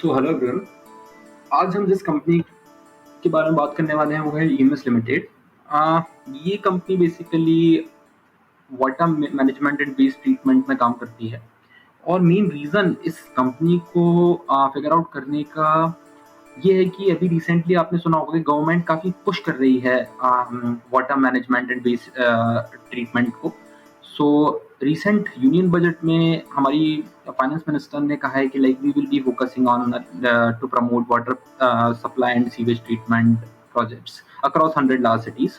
So hello everyone. आज हम जिस कंपनी के बारे में बात करने वाले हैं वो है ईएमएस लिमिटेड। ये company basically water management and waste treatment में काम करती है। और मेन रीज़न इस कंपनी को फिगर आउट करने का ये है कि अभी रिसेंटली आपने सुना होगा कि गवर्नमेंट काफ़ी पुश कर रही है water management and waste treatment को। सो रिसेंट यूनियन बजट में हमारी फाइनेंस मिनिस्टर ने कहा है कि like we will be focusing on to promote water supply and sewage treatment projects across 100 large cities.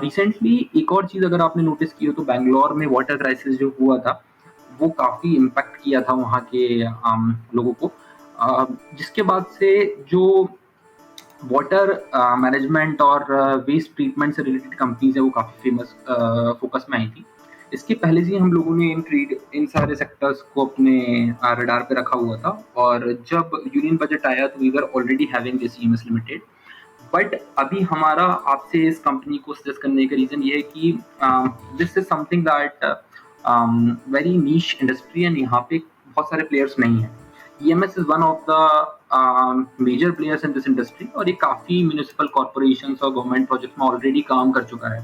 Recently एक और चीज़ अगर आपने नोटिस की हो तो बैंगलोर में वाटर क्राइसिस जो हुआ था वो काफ़ी इम्पैक्ट किया था वहाँ के लोगों को। जिसके बाद से जो वाटर मैनेजमेंट और वेस्ट ट्रीटमेंट से रिलेटेड कंपनीज है वो काफ़ी फेमस फोकस में आई थी। इसके पहले से ही हम लोगों ने इन सारे सेक्टर्स को अपने रडार पे रखा हुआ था। और जब यूनियन बजट आया तो we were already having this EMS limited. But अभी हमारा आपसे इस कंपनी को सजेस्ट करने का रीज़न ये है कि this is something that very niche industry and यहाँ पे बहुत सारे प्लेयर्स नहीं हैं। EMS is one of the major players in this industry और ये काफ़ी म्यूनिसिपल कॉर्पोरेशंस और गवर्नमेंट प्रोजेक्ट में ऑलरेडी काम कर चुका है।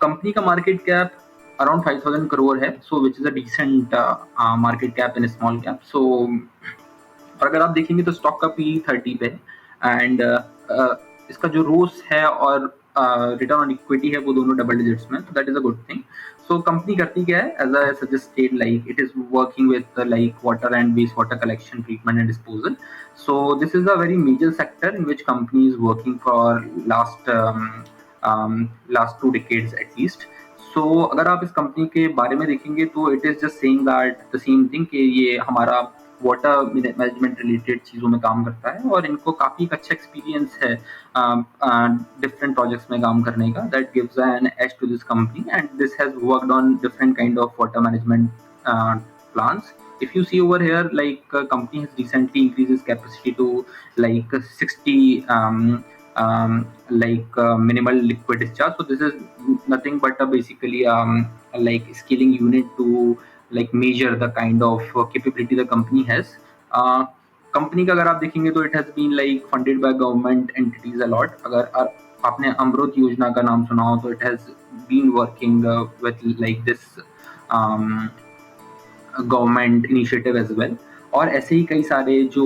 कंपनी का मार्केट कैप अराउंड 5,000 करोड़ है, so which is a decent market cap in small cap. So और अगर आप देखेंगे तो स्टॉक का पी 30 पे है एंड इसका जो रोस है और रिटर्न ऑन इक्विटी है वो दोनों डबल डिजिट्स में, that is a good thing. So company करती क्या है, as I suggested, like it is working with like water and waste water collection, treatment and disposal. So this is a very major sector in which company is working for last 2 decades at least. So अगर आप इस company के बारे में देखेंगे तो it is just saying that the same thing कि ये हमारा वाटर मैनेजमेंट रिलेटेड चीज़ों में काम करता है और इनको काफ़ी एक अच्छा एक्सपीरियंस है डिफरेंट प्रोजेक्ट्स में काम करने का। That gives an edge to this company and this has worked on different kind of water management plants. If you see over here, like company has recently increased its capacity to like 60 minimal liquid discharge. So this is nothing but basically like scaling unit to like measure the kind of capability the company has. Company का अगर आप देखेंगे तो it has been like funded by government entities a lot. अगर आपने अमृत योजना का नाम सुना हो तो it has been working with like this government initiative as well. और ऐसे ही कई सारे जो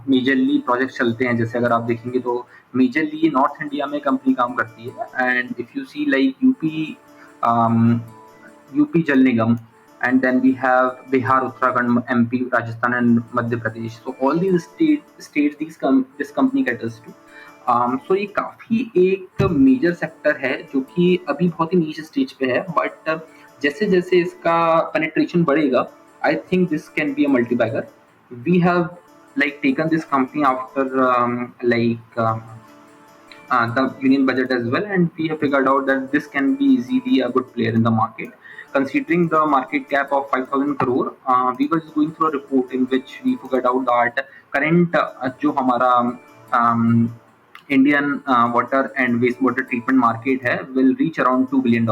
मेजरली प्रोजेक्ट चलते हैं, जैसे अगर आप देखेंगे तो मेजरली ये नॉर्थ इंडिया में कंपनी काम करती है। And if you see like UP Jal Nigam, and then we have Bihar, Uttarakhand, MP, Rajasthan, and Madhya Pradesh. So all these states this company caters to. So ये काफ़ी एक मेजर सेक्टर है जो कि अभी बहुत ही नीचे स्टेज पे है, बट जैसे जैसे इसका पेनिट्रेशन बढ़ेगा, I think this can be a multibagger. We have like taken this company after the union budget as well, and we have figured out that this can be easily a good player in the market. Considering the market cap of 5,000 crore, we were just going through a report in which we figured out that current जो हमारा Indian water and wastewater treatment market hai will reach around $2 billion,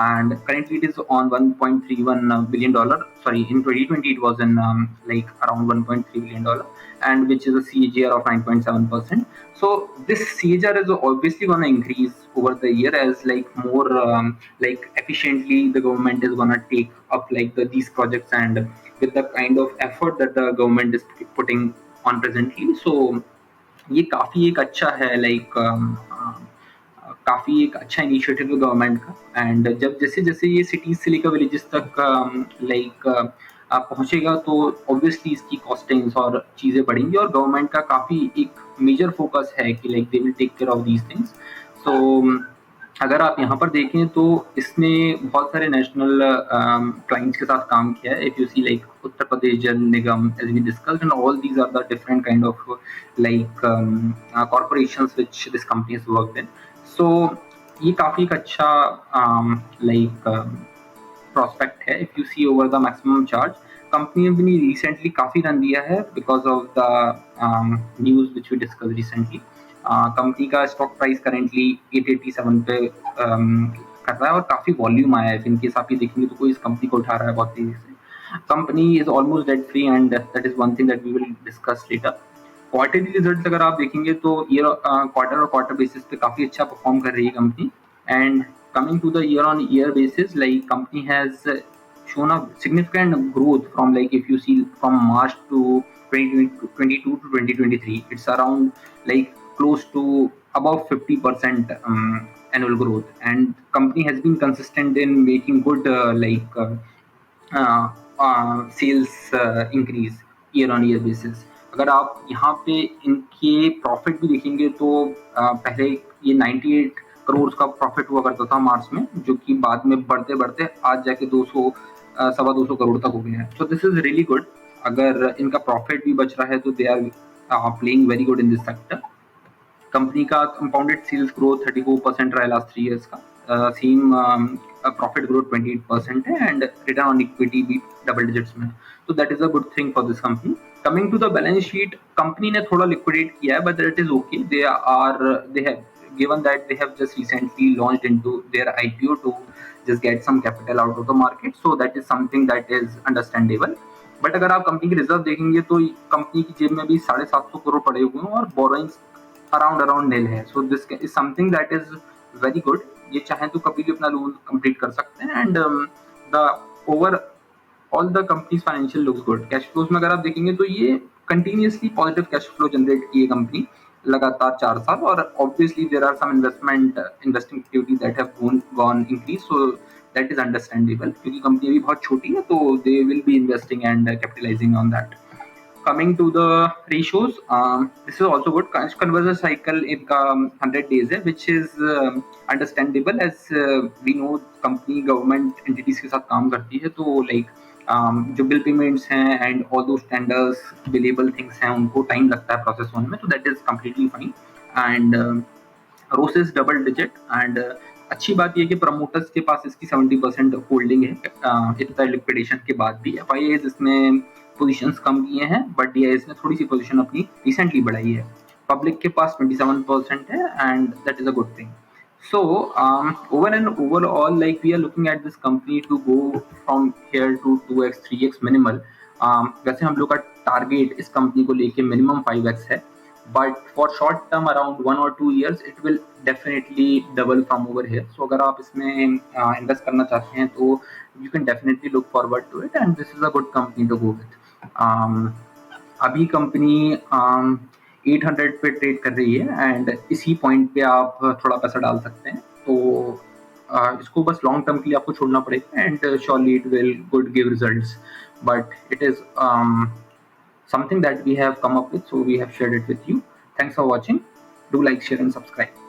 and currently it is on $1.31 billion. Sorry, in 2020 it was in like around $1.3 billion, and which is a CAGR of 9.7%. So this CAGR is obviously going to increase over the year as like more like efficiently the government is going to take up like these projects, and with the kind of effort that the government is putting on presently. So ये काफ़ी एक अच्छा है, like काफ़ी एक अच्छा initiative है government का। एंड जब जैसे जैसे ये सिटीज़ से लेकर विलेजेस तक लाइक पहुँचेगा तो ऑब्वियसली इसकी कॉस्टिंग्स और चीज़ें बढ़ेंगी, और गवर्नमेंट का काफ़ी एक मेजर फोकस है कि like they will take care of these things. So अगर आप यहाँ पर देखें तो इसने बहुत सारे नेशनल क्लाइंट्स के साथ काम किया है। If you see like Uttar Pradesh Jal Nigam, as we discussed, and all these are the different kind of like corporations which this company has worked in. So ये काफ़ी एक अच्छा लाइक प्रोस्पेक्ट है। If you see over the maximum charge, company ने recently काफ़ी run दिया है because of the news which we discuss recently. Company का स्टॉक प्राइस करेंटली 887 पे कर रहा है और काफ़ी वॉल्यूम आया है। इनकेस आप ये देखेंगे तो कोई इस कंपनी को उठा रहा है बहुत तेज़ी से। Company is almost debt free, and that is one thing that we will discuss later. Quarterly result अगर आप देखेंगे तो ईयर क्वार्टर और क्वार्टर बेसिस पे काफी अच्छा परफॉर्म कर रही है company. And coming to the year on year basis, like company has shown a significant growth from, like, if you see from March to 2022 to 2023, it's around like close to above 50% annual growth, and company has been consistent in making good sales increase year on year basis. अगर आप यहाँ पे इनके profit भी देखेंगे तो पहले ये 98 करोड़ का प्रॉफिट हुआ करता था मार्च में, जो कि बाद में बढ़ते बढ़ते आज जाके 200 सवा 200 करोड़ तक हो गया है. So this is really good. अगर इनका प्रॉफिट भी बच रहा है तो they are playing very good in this sector. Company का कंपाउंडेड सेल्स ग्रोथ 34% रहा है लास्ट 3 इयर्स का. सेम प्रॉफिट ग्रोथ 28% है, एंड रिटर्न ऑन इक्विटी भी डबल डिजिट्स में. तो that is a good thing for this company. Coming to the balance sheet, company ने थोड़ा लिक्विडेट किया है, but that is okay. They have given that they have just recently launched into their IPO to just get some capital out of the market, so that is something that is understandable. But अगर आप company की reserve देखेंगे तो company की जेब में भी 750 करोड़ पड़े हुए हैं और बोरोइंग्स अराउंड नील है. So this is something that is very good. ये चाहें तो कभी भी अपना लोन कंप्लीट कर सकते हैं. And the overall the company's financial looks good. Cash flows में अगर आप देखेंगे तो ये continuously positive cash flow generate की है कंपनी लगातार 4 साल. और obviously there are some investing activities that have gone increase, so that is understandable, क्योंकि कंपनी अभी बहुत छोटी है तो they will be investing and capitalizing on that. Coming to the ratios, this is also good. Cash conversion cycle इनका 100 days है, which is understandable as we know company government entities के साथ काम करती है, तो like जो बिल पेमेंट्स हैं एंड ऑल दो टेंडर्स बिलेबल थिंग्स हैं उनको टाइम लगता है प्रोसेस होने में, तो that is completely fine. And रोसेस double digit. And अच्छी बात यह कि प्रमोटर्स के पास इसकी 70% होल्डिंग है इतना लिक्विडेशन के बाद भी. एफ आई इसमें पोजीशंस कम किए हैं, बट डीआईएस ने थोड़ी सी पोजीशन अपनी रिसेंटली बढ़ाई है. पब्लिक के पास 27% है, and that is a good thing. So overall, like, we are looking at this company to go from here to 2x 3x minimal. वैसे हम लोग का टारगेट इस कंपनी को लेके मिनिमम 5x है, but for short term around 1 or 2 years it will definitely double from over here. So अगर आप इसमें इन्वेस्ट करना चाहते हैं तो you can definitely look forward to it, and this is a good company to go with. अभी company 800 पे trade कर रही है, एंड इसी पॉइंट पे आप थोड़ा पैसा डाल सकते हैं. तो इसको बस लॉन्ग टर्म के लिए आपको छोड़ना पड़ेगा, and surely it will good give results. But it is something that we have come up with, so we have shared it with you. Thanks for watching. Do like, share and subscribe.